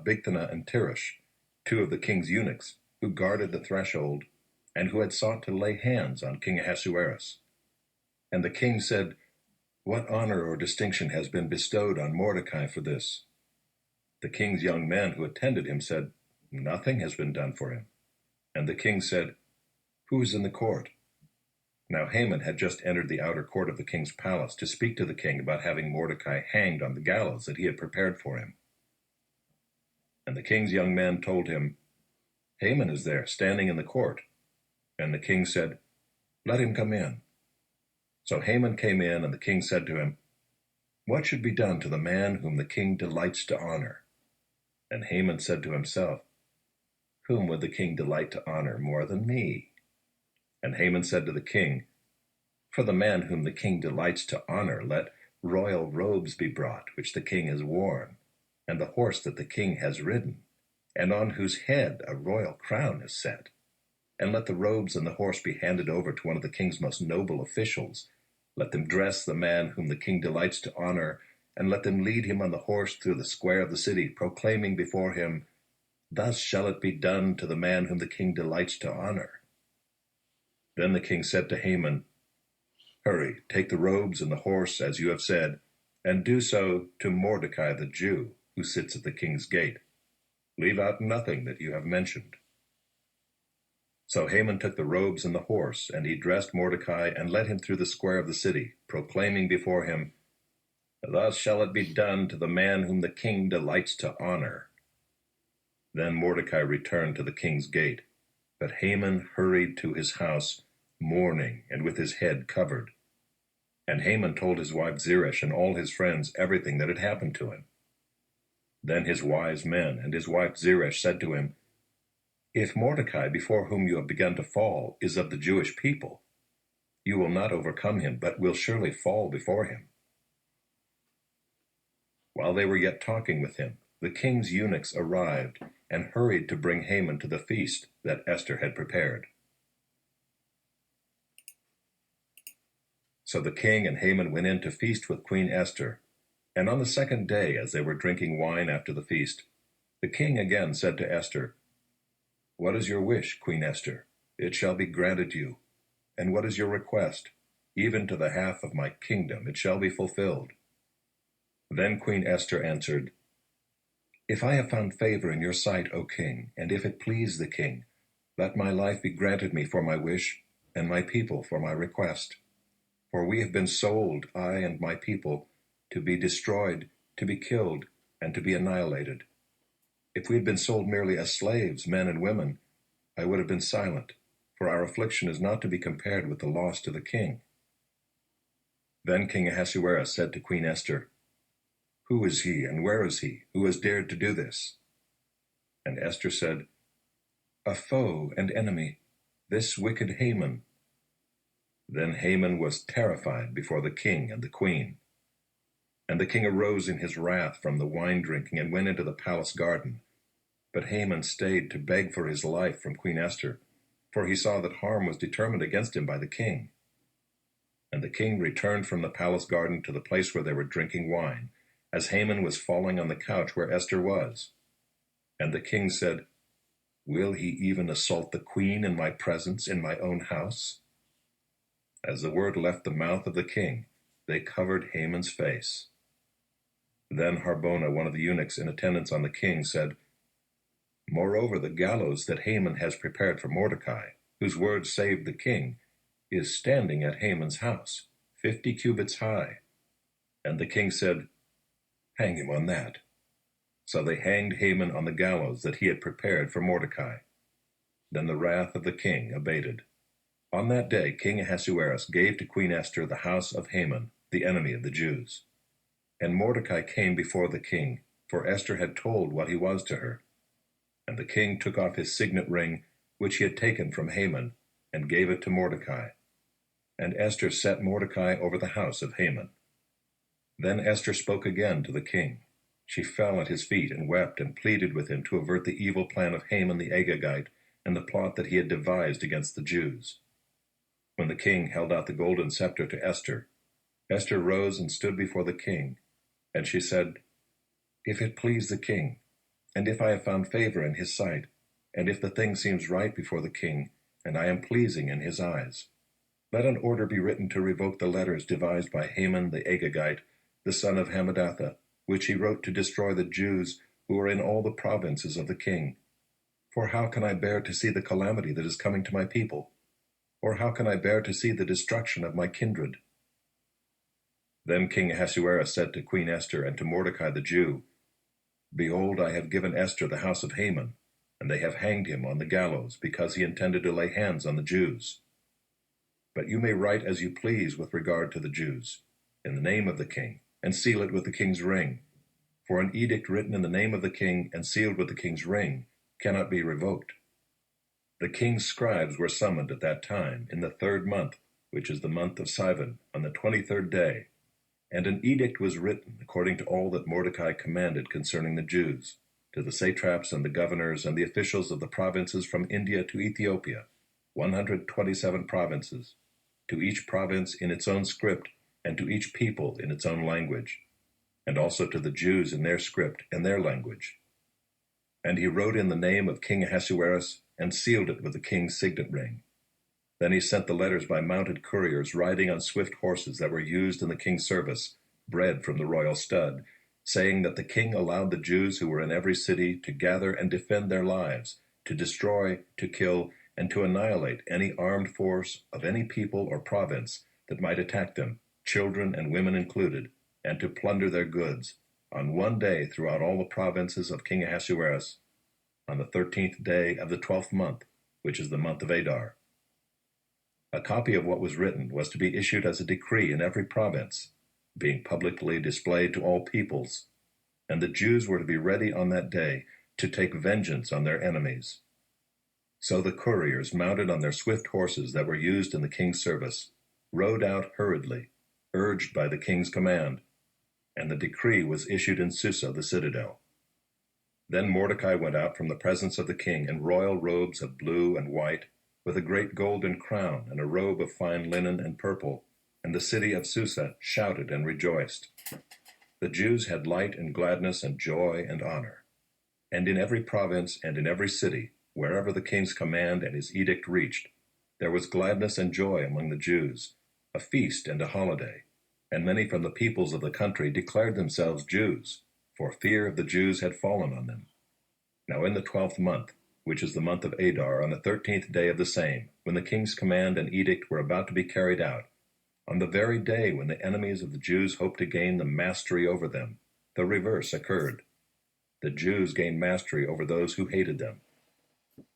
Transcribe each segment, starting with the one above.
Bigthana and Teresh, two of the king's eunuchs, who guarded the threshold, and who had sought to lay hands on King Ahasuerus. And the king said, "What honor or distinction has been bestowed on Mordecai for this?" The king's young men who attended him said, "Nothing has been done for him." And the king said, "Who is in the court?" Now Haman had just entered the outer court of the king's palace to speak to the king about having Mordecai hanged on the gallows that he had prepared for him. And the king's young men told him, "Haman is there, standing in the court." And the king said, "Let him come in." So Haman came in, and the king said to him, "What should be done to the man whom the king delights to honor?" And Haman said to himself, "Whom would the king delight to honor more than me?" And Haman said to the king, "For the man whom the king delights to honor, let royal robes be brought, which the king has worn, and the horse that the king has ridden, and on whose head a royal crown is set. And let the robes and the horse be handed over to one of the king's most noble officials. Let them dress the man whom the king delights to honor, and let them lead him on the horse through the square of the city, proclaiming before him, 'Thus shall it be done to the man whom the king delights to honor.'" Then the king said to Haman, "Hurry, take the robes and the horse, as you have said, and do so to Mordecai the Jew, who sits at the king's gate. Leave out nothing that you have mentioned." So Haman took the robes and the horse, and he dressed Mordecai and led him through the square of the city, proclaiming before him, "Thus shall it be done to the man whom the king delights to honor." Then Mordecai returned to the king's gate, but Haman hurried to his house, mourning and with his head covered. And Haman told his wife Zeresh and all his friends everything that had happened to him. Then his wise men and his wife Zeresh said to him, "If Mordecai, before whom you have begun to fall, is of the Jewish people, you will not overcome him, but will surely fall before him." While they were yet talking with him, the king's eunuchs arrived and hurried to bring Haman to the feast that Esther had prepared. So the king and Haman went in to feast with Queen Esther. And on the second day, as they were drinking wine after the feast, the king again said to Esther, "What is your wish, Queen Esther? It shall be granted you. And what is your request? Even to the half of my kingdom it shall be fulfilled." Then Queen Esther answered, "If I have found favor in your sight, O king, and if it please the king, let my life be granted me for my wish, and my people for my request. For we have been sold, I and my people, to be destroyed, to be killed, and to be annihilated. If we had been sold merely as slaves, men and women, I would have been silent, for our affliction is not to be compared with the loss to the king." Then King Ahasuerus said to Queen Esther, "Who is he, and where is he, who has dared to do this?" And Esther said, "A foe and enemy, this wicked Haman." Then Haman was terrified before the king and the queen. And the king arose in his wrath from the wine drinking and went into the palace garden. But Haman stayed to beg for his life from Queen Esther, for he saw that harm was determined against him by the king. And the king returned from the palace garden to the place where they were drinking wine, as Haman was falling on the couch where Esther was. And the king said, "Will he even assault the queen in my presence, in my own house?" As the word left the mouth of the king, they covered Haman's face. Then Harbona, one of the eunuchs in attendance on the king, said, "Moreover, the gallows that Haman has prepared for Mordecai, whose word saved the king, is standing at Haman's house, 50 cubits high." And the king said, "Hang him on that." So they hanged Haman on the gallows that he had prepared for Mordecai. Then the wrath of the king abated. On that day King Ahasuerus gave to Queen Esther the house of Haman, the enemy of the Jews. And Mordecai came before the king, for Esther had told what he was to her. And the king took off his signet ring, which he had taken from Haman, and gave it to Mordecai. And Esther set Mordecai over the house of Haman. Then Esther spoke again to the king. She fell at his feet and wept and pleaded with him to avert the evil plan of Haman the Agagite and the plot that he had devised against the Jews. When the king held out the golden scepter to Esther, Esther rose and stood before the king, and she said, "If it please the king, and if I have found favor in his sight, and if the thing seems right before the king, and I am pleasing in his eyes, let an order be written to revoke the letters devised by Haman the Agagite, the son of Hammedatha, which he wrote to destroy the Jews who are in all the provinces of the king. For how can I bear to see the calamity that is coming to my people? Or how can I bear to see the destruction of my kindred? Then King Ahasuerus said to Queen Esther and to Mordecai the Jew, Behold, I have given Esther the house of Haman, and they have hanged him on the gallows, because he intended to lay hands on the Jews. But you may write as you please with regard to the Jews, in the name of the king, and seal it with the king's ring. For an edict written in the name of the king and sealed with the king's ring cannot be revoked. The king's scribes were summoned at that time, in the 3rd month, which is the month of Sivan, on the 23rd day. And an edict was written according to all that Mordecai commanded concerning the Jews, to the satraps and the governors and the officials of the provinces from India to Ethiopia, 127 provinces, to each province in its own script, and to each people in its own language, and also to the Jews in their script and their language. And he wrote in the name of King Ahasuerus, and sealed it with the king's signet ring. Then he sent the letters by mounted couriers riding on swift horses that were used in the king's service, bred from the royal stud, saying that the king allowed the Jews who were in every city to gather and defend their lives, to destroy, to kill, and to annihilate any armed force of any people or province that might attack them, children and women included, and to plunder their goods, on one day throughout all the provinces of King Ahasuerus, on the 13th day of the 12th month, which is the month of Adar. A copy of what was written was to be issued as a decree in every province, being publicly displayed to all peoples, and the Jews were to be ready on that day to take vengeance on their enemies. So the couriers, mounted on their swift horses that were used in the king's service, rode out hurriedly, urged by the king's command, and the decree was issued in Susa the citadel. Then Mordecai went out from the presence of the king in royal robes of blue and white, with a great golden crown and a robe of fine linen and purple, and the city of Susa shouted and rejoiced. The Jews had light and gladness and joy and honor. And in every province and in every city, wherever the king's command and his edict reached, there was gladness and joy among the Jews, a feast and a holiday, and many from the peoples of the country declared themselves Jews, for fear of the Jews had fallen on them. Now in the 12th month, which is the month of Adar, on the 13th day of the same, when the king's command and edict were about to be carried out, on the very day when the enemies of the Jews hoped to gain the mastery over them, the reverse occurred. The Jews gained mastery over those who hated them.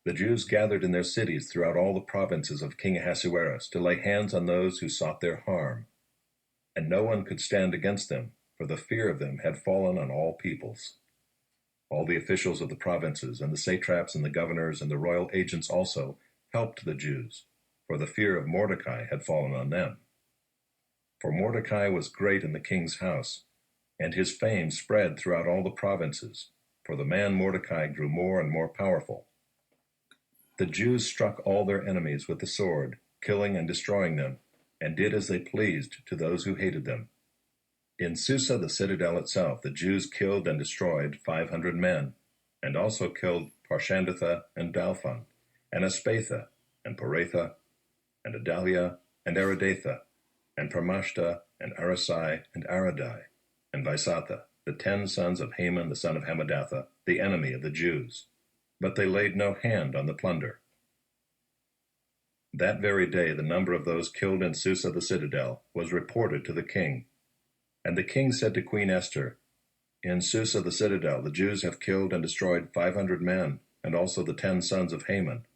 The Jews gathered in their cities throughout all the provinces of King Ahasuerus to lay hands on those who sought their harm. And no one could stand against them, for the fear of them had fallen on all peoples. All the officials of the provinces, and the satraps and the governors and the royal agents also, helped the Jews, for the fear of Mordecai had fallen on them. For Mordecai was great in the king's house, and his fame spread throughout all the provinces, for the man Mordecai grew more and more powerful. The Jews struck all their enemies with the sword, killing and destroying them, and did as they pleased to those who hated them. In Susa the citadel itself the Jews killed and destroyed 500 men, and also killed Parshandatha and Dalphon, and Aspatha, and Poratha, and Adalia, and Aridatha, and Parmashta, and Arasai, and Aradai, and Vaisatha, the 10 sons of Haman the son of Hammedatha, the enemy of the Jews. But they laid no hand on the plunder. That very day the number of those killed in Susa the citadel was reported to the king. And the king said to Queen Esther, In Susa the citadel the Jews have killed and destroyed 500 men, and also the 10 sons of Haman.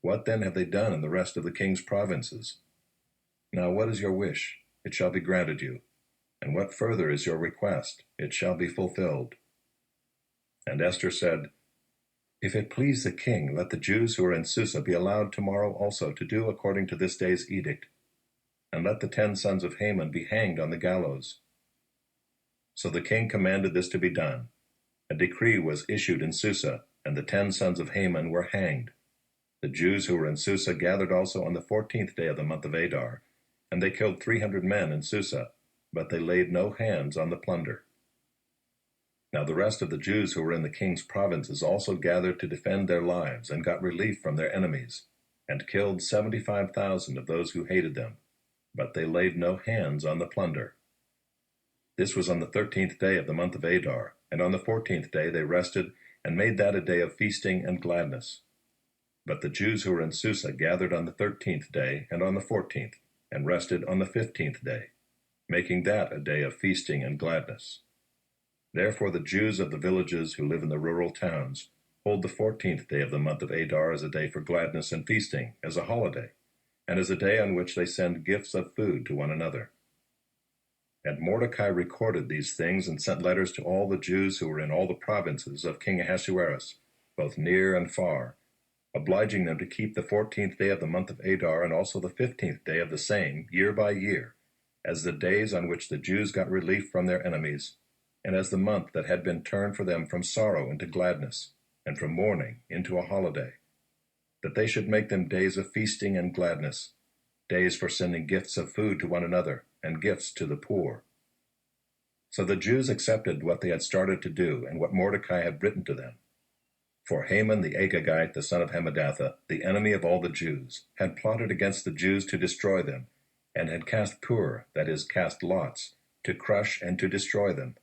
What then have they done in the rest of the king's provinces? Now what is your wish? It shall be granted you. And what further is your request? It shall be fulfilled. And Esther said, If it please the king, let the Jews who are in Susa be allowed tomorrow also to do according to this day's edict, and let the 10 sons of Haman be hanged on the gallows. So the king commanded this to be done. A decree was issued in Susa, and the 10 sons of Haman were hanged. The Jews who were in Susa gathered also on the 14th day of the month of Adar, and they killed 300 men in Susa, but they laid no hands on the plunder. Now the rest of the Jews who were in the king's provinces also gathered to defend their lives, and got relief from their enemies, and killed 75,000 of those who hated them, but they laid no hands on the plunder. This was on the 13th day of the month of Adar, and on the 14th day they rested, and made that a day of feasting and gladness. But the Jews who were in Susa gathered on the 13th day and on the 14th, and rested on the 15th day, making that a day of feasting and gladness. Therefore the Jews of the villages who live in the rural towns hold the 14th day of the month of Adar as a day for gladness and feasting, as a holiday, and as a day on which they send gifts of food to one another. And Mordecai recorded these things and sent letters to all the Jews who were in all the provinces of King Ahasuerus, both near and far, obliging them to keep the 14th day of the month of Adar and also the 15th day of the same, year by year, as the days on which the Jews got relief from their enemies, and as the month that had been turned for them from sorrow into gladness, and from mourning into a holiday, that they should make them days of feasting and gladness, days for sending gifts of food to one another, and gifts to the poor. So the Jews accepted what they had started to do, and what Mordecai had written to them. For Haman the Agagite, the son of Hammedatha, the enemy of all the Jews, had plotted against the Jews to destroy them, and had cast pur, that is, cast lots, to crush and to destroy them.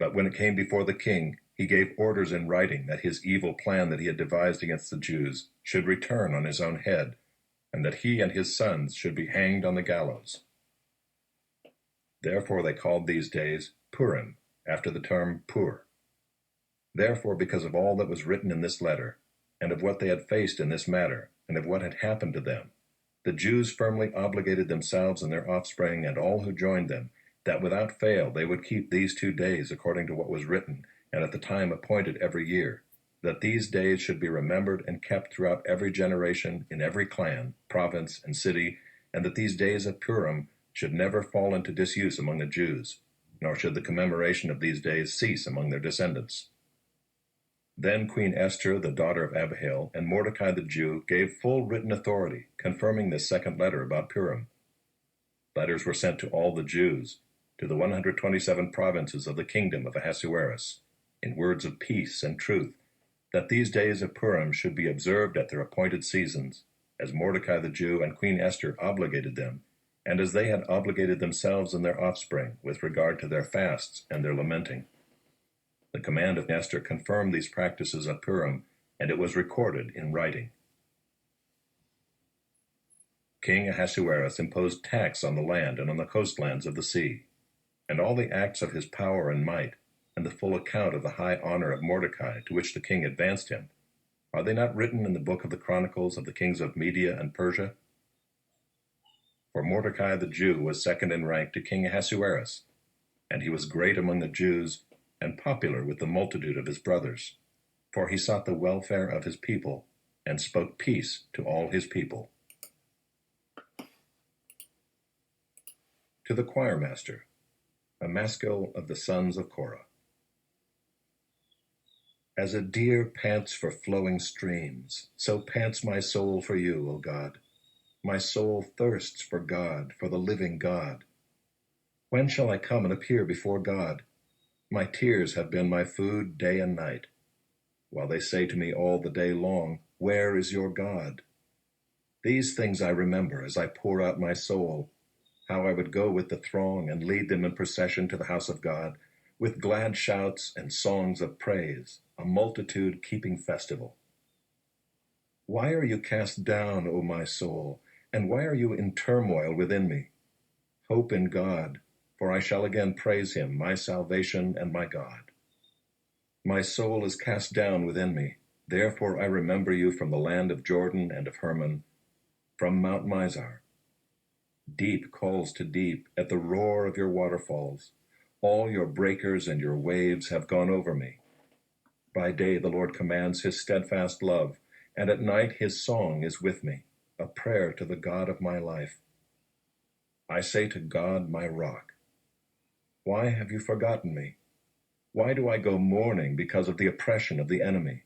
But when it came before the king, he gave orders in writing that his evil plan that he had devised against the Jews should return on his own head, and that he and his sons should be hanged on the gallows. Therefore they called these days Purim, after the term Pur. Therefore, because of all that was written in this letter, and of what they had faced in this matter, and of what had happened to them, the Jews firmly obligated themselves and their offspring and all who joined them, that without fail they would keep these 2 days according to what was written, and at the time appointed every year, that these days should be remembered and kept throughout every generation, in every clan, province, and city, and that these days of Purim should never fall into disuse among the Jews, nor should the commemoration of these days cease among their descendants. Then Queen Esther, the daughter of Abihail, and Mordecai the Jew gave full written authority, confirming this second letter about Purim. Letters were sent to all the Jews, to the 127 provinces of the kingdom of Ahasuerus, in words of peace and truth, that these days of Purim should be observed at their appointed seasons, as Mordecai the Jew and Queen Esther obligated them, and as they had obligated themselves and their offspring with regard to their fasts and their lamenting. The command of Esther confirmed these practices of Purim, and it was recorded in writing. King Ahasuerus imposed tax on the land and on the coastlands of the sea, and all the acts of his power and might, and the full account of the high honor of Mordecai to which the king advanced him, are they not written in the book of the Chronicles of the kings of Media and Persia? For Mordecai the Jew was second in rank to King Ahasuerus, and he was great among the Jews, and popular with the multitude of his brothers, for he sought the welfare of his people, and spoke peace to all his people. To the choirmaster, a maskil of the sons of Korah. As a deer pants for flowing streams, so pants my soul for you, O God. My soul thirsts for God, for the living God. When shall I come and appear before God? My tears have been my food day and night, while they say to me all the day long, where is your God? These things I remember as I pour out my soul, how I would go with the throng and lead them in procession to the house of God, with glad shouts and songs of praise, a multitude keeping festival. Why are you cast down, O my soul, and why are you in turmoil within me? Hope in God, for I shall again praise him, my salvation and my God. My soul is cast down within me, therefore I remember you from the land of Jordan and of Hermon, from Mount Mizar. Deep calls to deep at the roar of your waterfalls. All your breakers and your waves have gone over me. By day the Lord commands his steadfast love, and at night his song is with me, a prayer to the God of my life. I say to God, my rock, why have you forgotten me? Why do I go mourning because of the oppression of the enemy?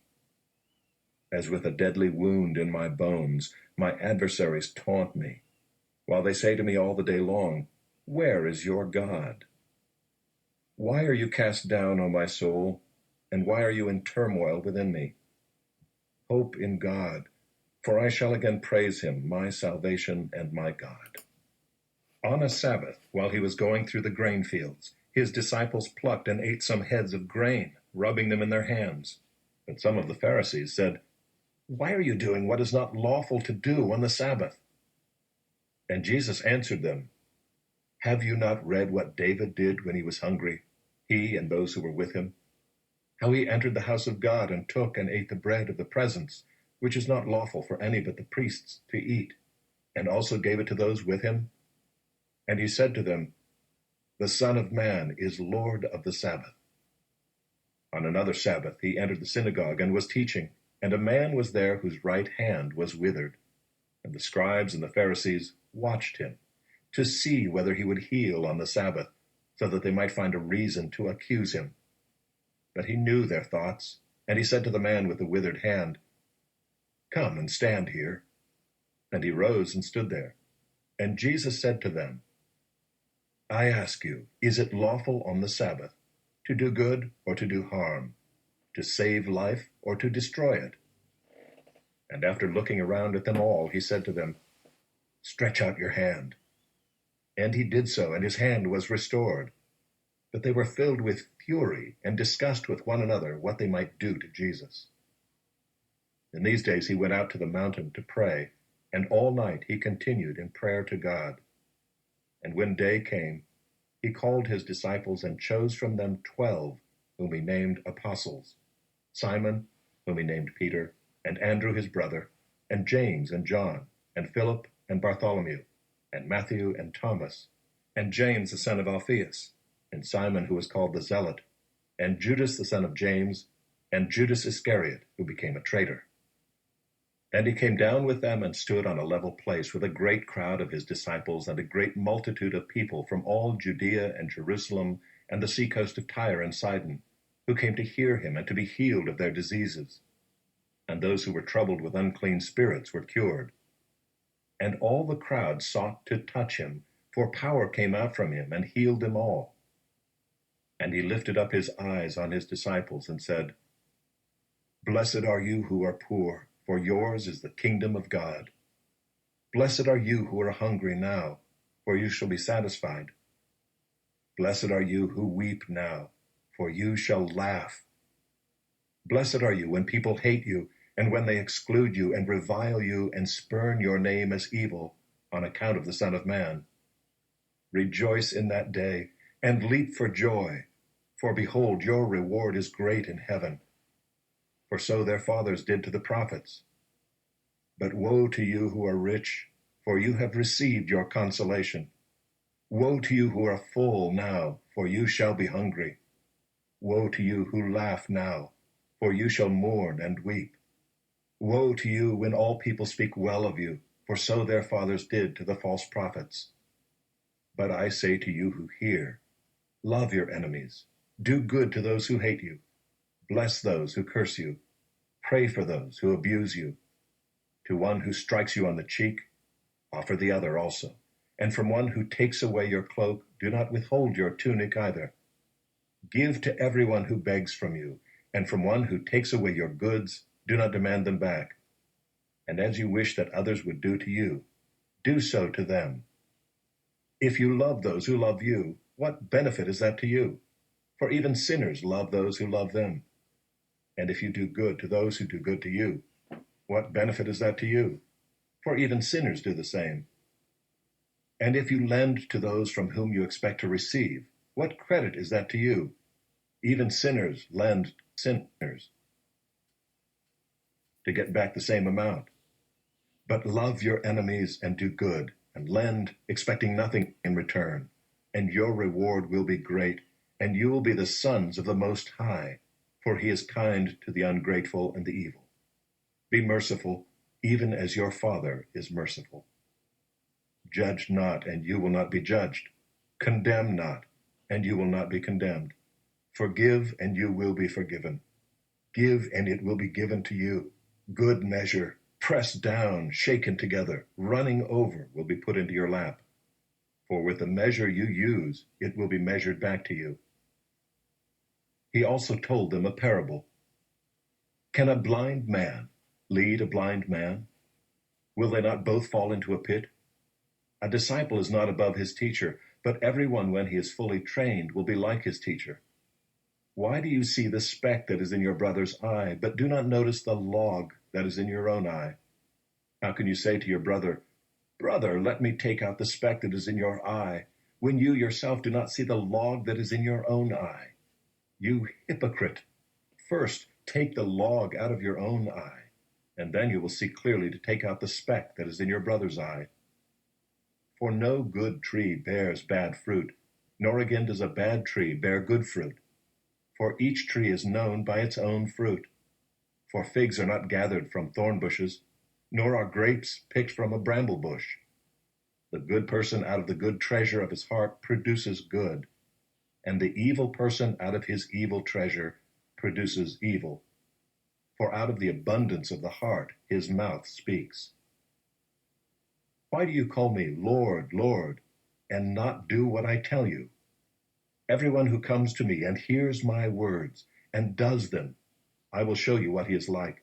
As with a deadly wound in my bones, my adversaries taunt me, while they say to me all the day long, where is your God? Why are you cast down, O my soul? And why are you in turmoil within me? Hope in God, for I shall again praise him, my salvation and my God. On a Sabbath, while he was going through the grain fields, his disciples plucked and ate some heads of grain, rubbing them in their hands. But some of the Pharisees said, "Why are you doing what is not lawful to do on the Sabbath?" And Jesus answered them, "Have you not read what David did when he was hungry, he and those who were with him? How he entered the house of God and took and ate the bread of the presence, which is not lawful for any but the priests to eat, and also gave it to those with him? And he said to them, 'The Son of Man is Lord of the Sabbath.' On another Sabbath he entered the synagogue and was teaching, and a man was there whose right hand was withered. And the scribes and the Pharisees watched him to see whether he would heal on the Sabbath, so that they might find a reason to accuse him. But he knew their thoughts, and he said to the man with the withered hand, 'Come and stand here.' And he rose and stood there. And Jesus said to them, 'I ask you, is it lawful on the Sabbath to do good or to do harm, to save life or to destroy it?' And after looking around at them all, he said to them, 'Stretch out your hand.' And he did so, and his hand was restored. But they were filled with fury and discussed with one another what they might do to Jesus. In these days he went out to the mountain to pray, and all night he continued in prayer to God. And when day came, he called his disciples and chose from them 12, whom he named apostles: Simon, whom he named Peter, and Andrew his brother, and James and John, and Philip and Bartholomew, and Matthew and Thomas, and James the son of Alphaeus, and Simon who was called the Zealot, and Judas the son of James, and Judas Iscariot, who became a traitor. And he came down with them and stood on a level place with a great crowd of his disciples and a great multitude of people from all Judea and Jerusalem and the seacoast of Tyre and Sidon, who came to hear him and to be healed of their diseases. And those who were troubled with unclean spirits were cured. And all the crowd sought to touch him, for power came out from him and healed them all. And he lifted up his eyes on his disciples and said, "Blessed are you who are poor, for yours is the kingdom of God. Blessed are you who are hungry now, for you shall be satisfied. Blessed are you who weep now, for you shall laugh. Blessed are you when people hate you, and when they exclude you, and revile you, and spurn your name as evil, on account of the Son of Man. Rejoice in that day, and leap for joy, for behold, your reward is great in heaven. For so their fathers did to the prophets. But woe to you who are rich, for you have received your consolation. Woe to you who are full now, for you shall be hungry. Woe to you who laugh now, for you shall mourn and weep. Woe to you when all people speak well of you, for so their fathers did to the false prophets. But I say to you who hear, love your enemies, do good to those who hate you, bless those who curse you, pray for those who abuse you. To one who strikes you on the cheek, offer the other also. And from one who takes away your cloak, do not withhold your tunic either. Give to everyone who begs from you, and from one who takes away your goods, do not demand them back. And as you wish that others would do to you, do so to them. If you love those who love you, what benefit is that to you? For even sinners love those who love them. And if you do good to those who do good to you, what benefit is that to you? For even sinners do the same. And if you lend to those from whom you expect to receive, what credit is that to you? Even sinners lend sinners to get back the same amount. But love your enemies and do good, and lend, expecting nothing in return, and your reward will be great, and you will be the sons of the Most High, for he is kind to the ungrateful and the evil. Be merciful, even as your Father is merciful. Judge not, and you will not be judged. Condemn not, and you will not be condemned. Forgive, and you will be forgiven. Give, and it will be given to you. Good measure, pressed down, shaken together, running over, will be put into your lap. For with the measure you use, it will be measured back to you. He also told them a parable. Can a blind man lead a blind man? Will they not both fall into a pit? A disciple is not above his teacher, but everyone, when he is fully trained, will be like his teacher. Why do you see the speck that is in your brother's eye, but do not notice the log that is in your own eye? How can you say to your brother, Brother, let me take out the speck that is in your eye, when you yourself do not see the log that is in your own eye? You hypocrite! First, take the log out of your own eye, and then you will see clearly to take out the speck that is in your brother's eye. For no good tree bears bad fruit, nor again does a bad tree bear good fruit. For each tree is known by its own fruit. For figs are not gathered from thorn bushes, nor are grapes picked from a bramble bush. The good person out of the good treasure of his heart produces good, and the evil person out of his evil treasure produces evil. For out of the abundance of the heart his mouth speaks. Why do you call me Lord, Lord, and not do what I tell you? Everyone who comes to me and hears my words and does them, I will show you what he is like.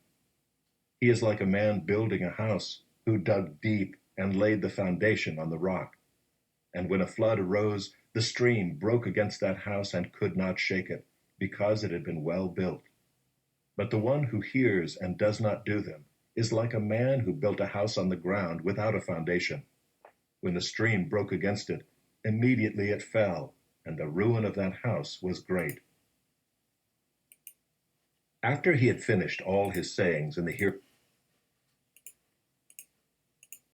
He is like a man building a house who dug deep and laid the foundation on the rock. And when a flood arose, the stream broke against that house and could not shake it, because it had been well built. But the one who hears and does not do them is like a man who built a house on the ground without a foundation. When the stream broke against it, immediately it fell, and the ruin of that house was great. After he had finished all his sayings in the